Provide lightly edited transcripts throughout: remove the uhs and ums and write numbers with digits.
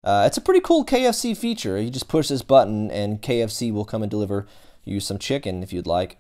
It's a pretty cool KFC feature. You just push this button and KFC will come and deliver you some chicken if you'd like.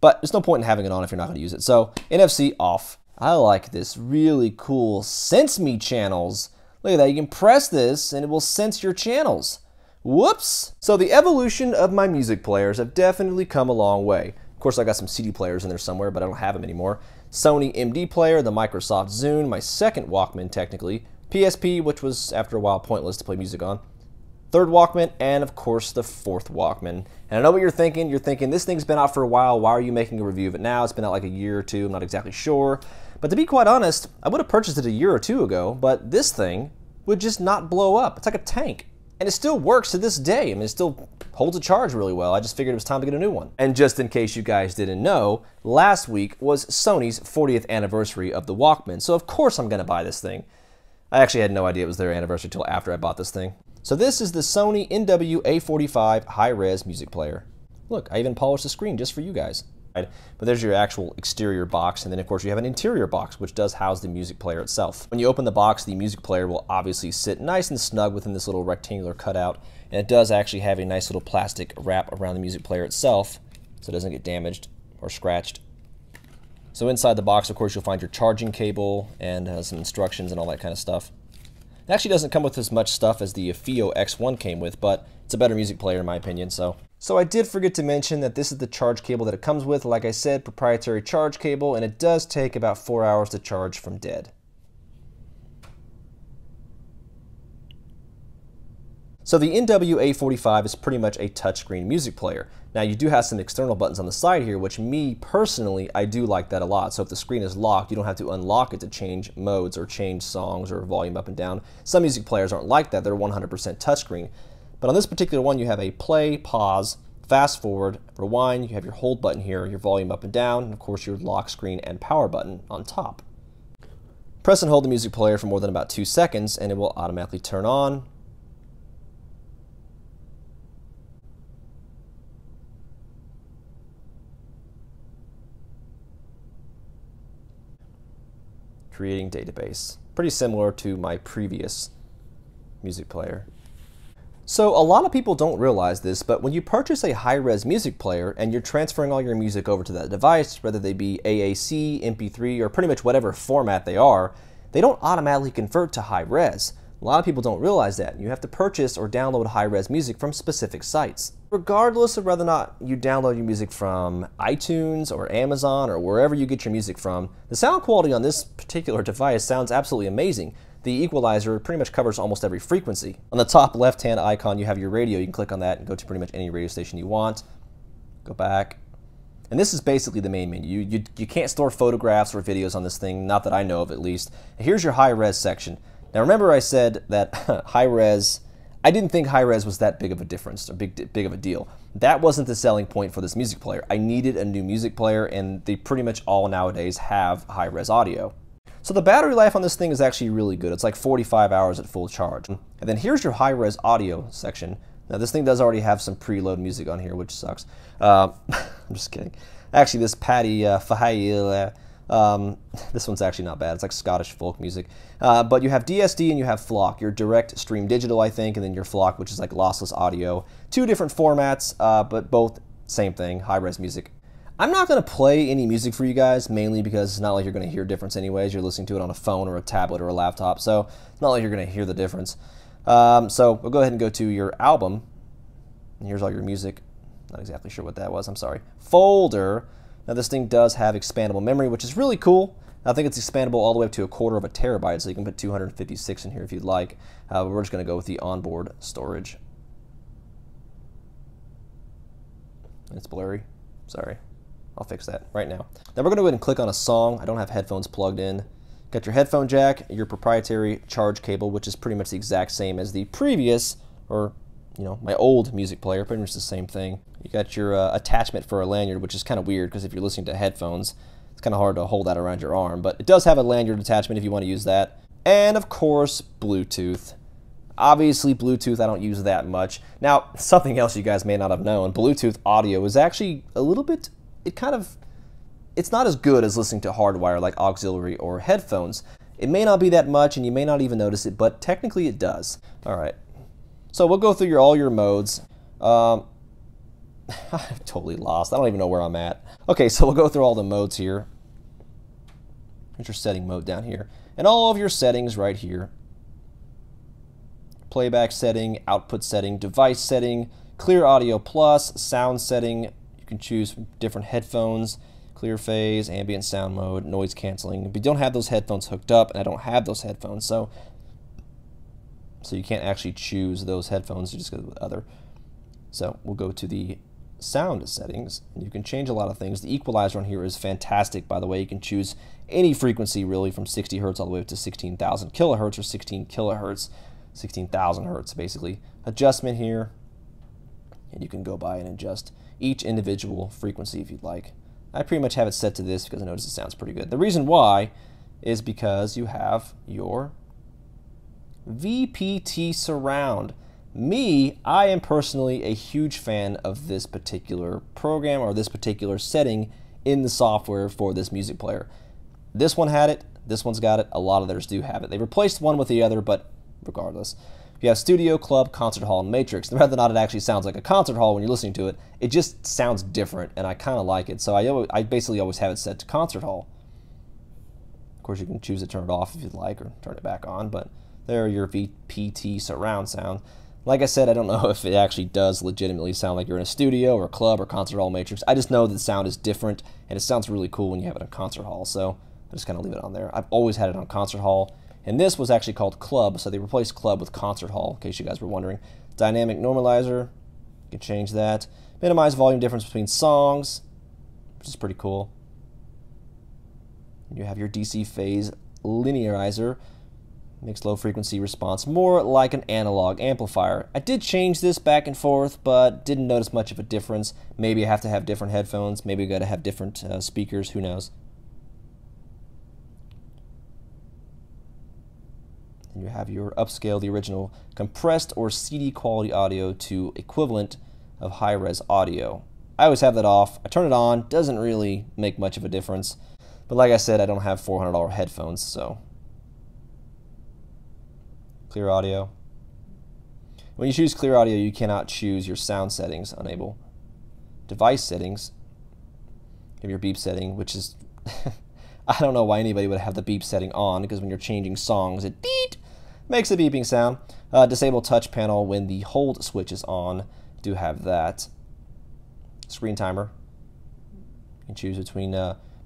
But there's no point in having it on if you're not going to use it. So NFC off. I like this really cool Sense Me channels. Look at that. You can press this and it will sense your channels. Whoops! So the evolution of my music players have definitely come a long way. Of course, I got some CD players in there somewhere, but I don't have them anymore. Sony MD player, the Microsoft Zune, my second Walkman technically, PSP, which was after a while pointless to play music on, third Walkman, and of course the fourth Walkman. And I know what you're thinking. You're thinking, this thing's been out for a while. Why are you making a review of it now? It's been out like a year or two. I'm not exactly sure. But to be quite honest, I would have purchased it a year or two ago, but this thing would just not blow up. It's like a tank. And it still works to this day. I mean, it still holds a charge really well. I just figured it was time to get a new one. And just in case you guys didn't know, last week was Sony's 40th anniversary of the Walkman. So of course I'm gonna buy this thing. I actually had no idea it was their anniversary until after I bought this thing. So this is the Sony NW-A45 high-res music player. Look, I even polished the screen just for you guys. But there's your actual exterior box, and then of course you have an interior box which does house the music player itself. When you open the box, the music player will obviously sit nice and snug within this little rectangular cutout, and it does actually have a nice little plastic wrap around the music player itself so it doesn't get damaged or scratched. So inside the box, of course, you'll find your charging cable and some instructions and all that kind of stuff. It actually doesn't come with as much stuff as the FIO X1 came with, but it's a better music player in my opinion. So I did forget to mention that this is the charge cable that it comes with. Like I said, proprietary charge cable, and it does take about 4 hours to charge from dead. So the NW-A45 is pretty much a touchscreen music player. Now you do have some external buttons on the side here, which me personally, I do like that a lot. So if the screen is locked, you don't have to unlock it to change modes or change songs or volume up and down. Some music players aren't like that, they're 100% touchscreen. But on this particular one, you have a play, pause, fast forward, rewind, you have your hold button here, your volume up and down, and of course your lock screen and power button on top. Press and hold the music player for more than about 2 seconds and it will automatically turn on. Creating database. Pretty similar to my previous music player. So a lot of people don't realize this, but when you purchase a high-res music player and you're transferring all your music over to that device, whether they be AAC, MP3, or pretty much whatever format they are, they don't automatically convert to high-res. A lot of people don't realize that. You have to purchase or download high-res music from specific sites. Regardless of whether or not you download your music from iTunes or Amazon or wherever you get your music from, the sound quality on this particular device sounds absolutely amazing. The Equalizer pretty much covers almost every frequency. On the top left-hand icon, you have your radio. You can click on that and go to pretty much any radio station you want. Go back. And this is basically the main menu. You can't store photographs or videos on this thing, not that I know of at least. And here's your high-res section. Now remember I said that high-res, I didn't think high-res was that big of a difference, or big of a deal. That wasn't the selling point for this music player. I needed a new music player, and they pretty much all nowadays have high-res audio. So the battery life on this thing is actually really good. It's like 45 hours at full charge. And then here's your high-res audio section. Now this thing does already have some preload music on here, which sucks. I'm just kidding. Actually, this Paddy Fahayil, this one's actually not bad. It's like Scottish folk music. But you have DSD and you have FLOC, your direct stream digital, I think, and then your FLOC, which is like lossless audio. Two different formats, but both same thing, high-res music. I'm not going to play any music for you guys, mainly because it's not like you're going to hear a difference anyways. You're listening to it on a phone or a tablet or a laptop, so it's not like you're going to hear the difference. So we'll go ahead and go to your album. And here's all your music. Not exactly sure what that was, I'm sorry. Folder. Now this thing does have expandable memory, which is really cool. I think it's expandable all the way up to 1/4 TB, so you can put 256 in here if you'd like. But we're just going to go with the onboard storage. It's blurry. Sorry. I'll fix that right now. Now we're going to go ahead and click on a song. I don't have headphones plugged in. Got your headphone jack, your proprietary charge cable, which is pretty much the exact same as the previous, or my old music player, pretty much the same thing. You got your attachment for a lanyard, which is kind of weird because if you're listening to headphones, it's kind of hard to hold that around your arm, but it does have a lanyard attachment if you want to use that. And of course, Bluetooth. Obviously, Bluetooth, I don't use that much. Now, something else you guys may not have known, Bluetooth audio is actually a little bit, it's not as good as listening to hardwire like auxiliary or headphones. It may not be that much and you may not even notice it, but technically it does. All right, so we'll go through all your modes. I'm totally lost. I don't even know where I'm at. Okay, so we'll go through all the modes here. Here's your setting mode down here. And all of your settings right here. Playback setting, output setting, device setting, clear audio plus, sound setting. You can choose different headphones, clear phase, ambient sound mode, noise canceling. But you don't have those headphones hooked up, and I don't have those headphones, so you can't actually choose those headphones. You just go to the other. So we'll go to the sound settings, and you can change a lot of things. The equalizer on here is fantastic, by the way. You can choose any frequency really from 60 hertz all the way up to 16,000 kilohertz or 16 kilohertz, 16,000 hertz basically. Adjustment here, and you can go by and adjust each individual frequency if you'd like. I pretty much have it set to this because I notice it sounds pretty good. The reason why is because you have your VPT surround. I am personally a huge fan of this particular program or this particular setting in the software for this music player. This one had it, this one's got it, a lot of theirs do have it. They replaced one with the other, but regardless. You have studio, club, concert hall, and matrix. Whether or not it actually sounds like a concert hall when you're listening to it, it just sounds different, and I kind of like it. So I basically always have it set to concert hall. Of course, you can choose to turn it off if you'd like or turn it back on, but there are your VPT surround sound. Like I said, I don't know if it actually does legitimately sound like you're in a studio or a club or concert hall matrix. I just know that the sound is different, and it sounds really cool when you have it on concert hall, so I just kind of leave it on there. I've always had it on concert hall, and this was actually called club, so they replaced club with concert hall, in case you guys were wondering. Dynamic normalizer, you can change that. Minimize volume difference between songs, which is pretty cool. You have your DC phase linearizer. Makes low frequency response more like an analog amplifier. I did change this back and forth, but didn't notice much of a difference. Maybe I have to have different headphones. Maybe I got to have different speakers. Who knows? And you have your upscale the original compressed or CD quality audio to equivalent of high-res audio. I always have that off. I turn it on. Doesn't really make much of a difference. But like I said, I don't have $400 headphones, so. Clear audio. When you choose clear audio, you cannot choose your sound settings, unable. Device settings. You have your beep setting, which is, I don't know why anybody would have the beep setting on, because when you're changing songs, it beep makes a beeping sound. Disable touch panel when the hold switch is on. Do have that. Screen timer. You can choose between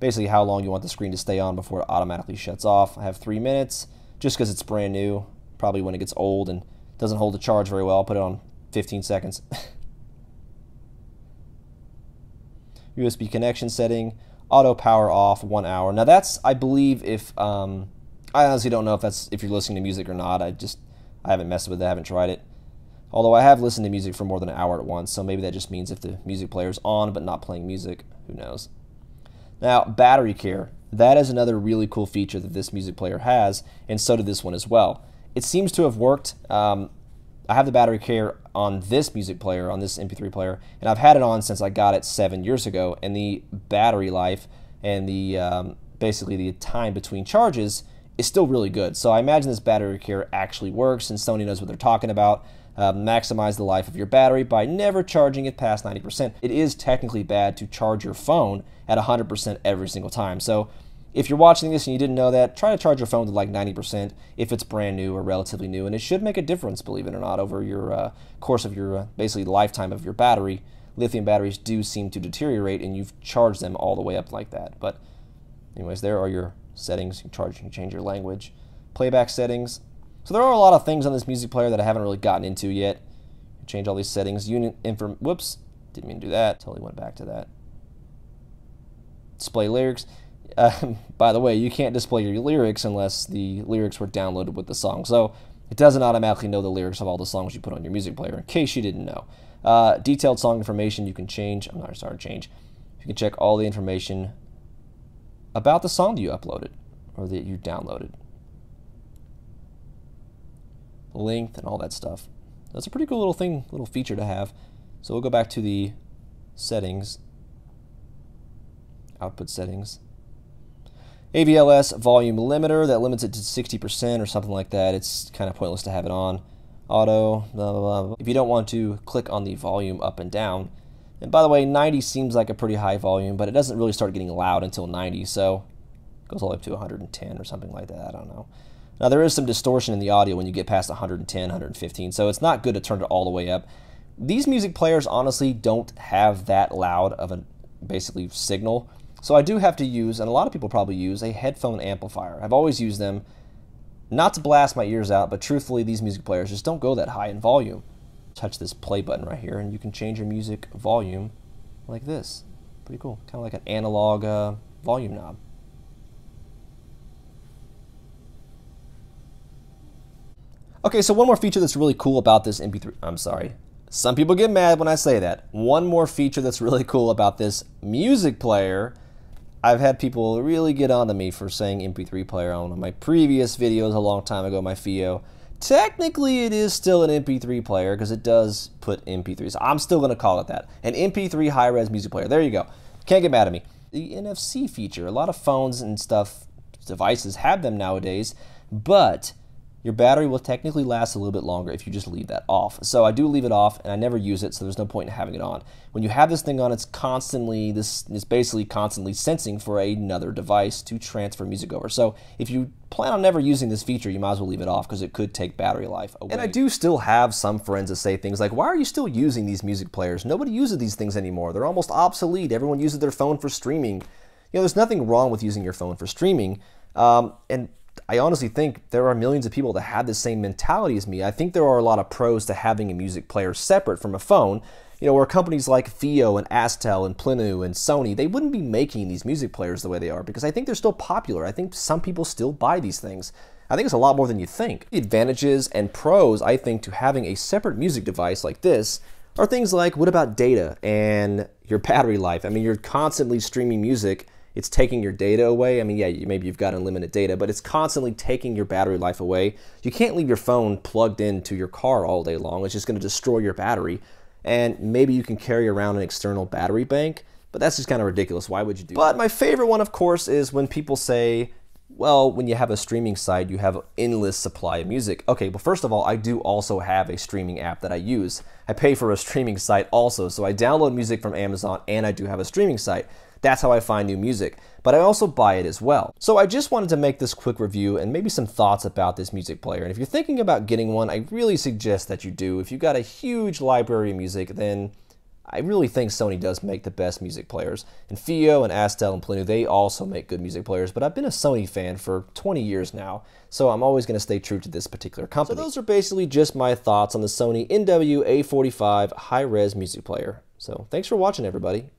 basically how long you want the screen to stay on before it automatically shuts off. I have 3 minutes, just because it's brand new. Probably when it gets old and doesn't hold the charge very well, I'll put it on 15 seconds. USB connection setting, auto power off 1 hour. Now that's, I believe, if I honestly don't know if that's if you're listening to music or not. I haven't messed with it, I haven't tried it. Although I have listened to music for more than an hour at once, so maybe that just means if the music player's on but not playing music, who knows. Now, battery care. That is another really cool feature that this music player has, and so did this one as well. It seems to have worked. I have the battery care on this music player, on this MP3 player, and I've had it on since I got it 7 years ago, and the battery life and the basically the time between charges is still really good. So I imagine this battery care actually works, and Sony knows what they're talking about. Maximize the life of your battery by never charging it past 90%. It is technically bad to charge your phone at 100% every single time. So if you're watching this and you didn't know that, try to charge your phone to like 90% if it's brand new or relatively new, and it should make a difference, believe it or not, over your course of your basically lifetime of your battery. Lithium batteries do seem to deteriorate, and you've charged them all the way up like that. But anyways, there are your settings. You can change your language. Playback settings. So there are a lot of things on this music player that I haven't really gotten into yet. Change all these settings. Whoops, didn't mean to do that. Totally went back to that. Display lyrics. By the way, you can't display your lyrics unless the lyrics were downloaded with the song. So it doesn't automatically know the lyrics of all the songs you put on your music player, in case you didn't know. Detailed song information you can change. I'm not sorry, change. You can check all the information about the song that you uploaded or that you downloaded. Length and all that stuff. That's a pretty cool little feature to have. So we'll go back to the settings, output settings. AVLS volume limiter that limits it to 60% or something like that. It's kind of pointless to have it on. Auto, blah, blah, blah. If you don't want to click on the volume up and down. And by the way, 90 seems like a pretty high volume, but it doesn't really start getting loud until 90, so it goes all the way up to 110 or something like that. I don't know. Now, there is some distortion in the audio when you get past 110, 115, so it's not good to turn it all the way up. These music players honestly don't have that loud of a basically signal, so I do have to use, and a lot of people probably use, a headphone amplifier. I've always used them not to blast my ears out, but truthfully, these music players just don't go that high in volume. Touch this play button right here, and you can change your music volume like this. Pretty cool, kind of like an analog volume knob. Okay, so one more feature that's really cool about this MP3, I'm sorry, some people get mad when I say that. One more feature that's really cool about this music player, I've had people really get on to me for saying MP3 player on one of my previous videos a long time ago, my FIO. Technically, it is still an MP3 player because it does put MP3s. I'm still going to call it that. An MP3 high-res music player. There you go. Can't get mad at me. The NFC feature, a lot of phones and stuff, devices have them nowadays, but your battery will technically last a little bit longer if you just leave that off. So I do leave it off, and I never use it, so there's no point in having it on. When you have this thing on, it's basically constantly sensing for another device to transfer music over. So if you plan on never using this feature, you might as well leave it off because it could take battery life away. And I do still have some friends that say things like, why are you still using these music players? Nobody uses these things anymore. They're almost obsolete. Everyone uses their phone for streaming. You know, there's nothing wrong with using your phone for streaming. And I honestly think there are millions of people that have the same mentality as me. I think there are a lot of pros to having a music player separate from a phone. You know, where companies like FIO and Astel and Plenu and Sony, they wouldn't be making these music players the way they are because I think they're still popular. I think some people still buy these things. I think it's a lot more than you think. The advantages and pros, I think, to having a separate music device like this are things like, what about data and your battery life? I mean, you're constantly streaming music. It's taking your data away. I mean, yeah, maybe you've got unlimited data, but it's constantly taking your battery life away. You can't leave your phone plugged into your car all day long. It's just going to destroy your battery. And maybe you can carry around an external battery bank, but that's just kind of ridiculous. Why would you do that? But my favorite one, of course, is when people say, well, when you have a streaming site, you have an endless supply of music. Okay, well, first of all, I do also have a streaming app that I use. I pay for a streaming site also, so I download music from Amazon and I do have a streaming site. That's how I find new music, but I also buy it as well. So I just wanted to make this quick review and maybe some thoughts about this music player. And if you're thinking about getting one, I really suggest that you do. If you've got a huge library of music, then I really think Sony does make the best music players. And FIO and Astel and Plenu, they also make good music players, but I've been a Sony fan for 20 years now, so I'm always going to stay true to this particular company. So those are basically just my thoughts on the Sony NW-A45 high-res music player. So thanks for watching, everybody.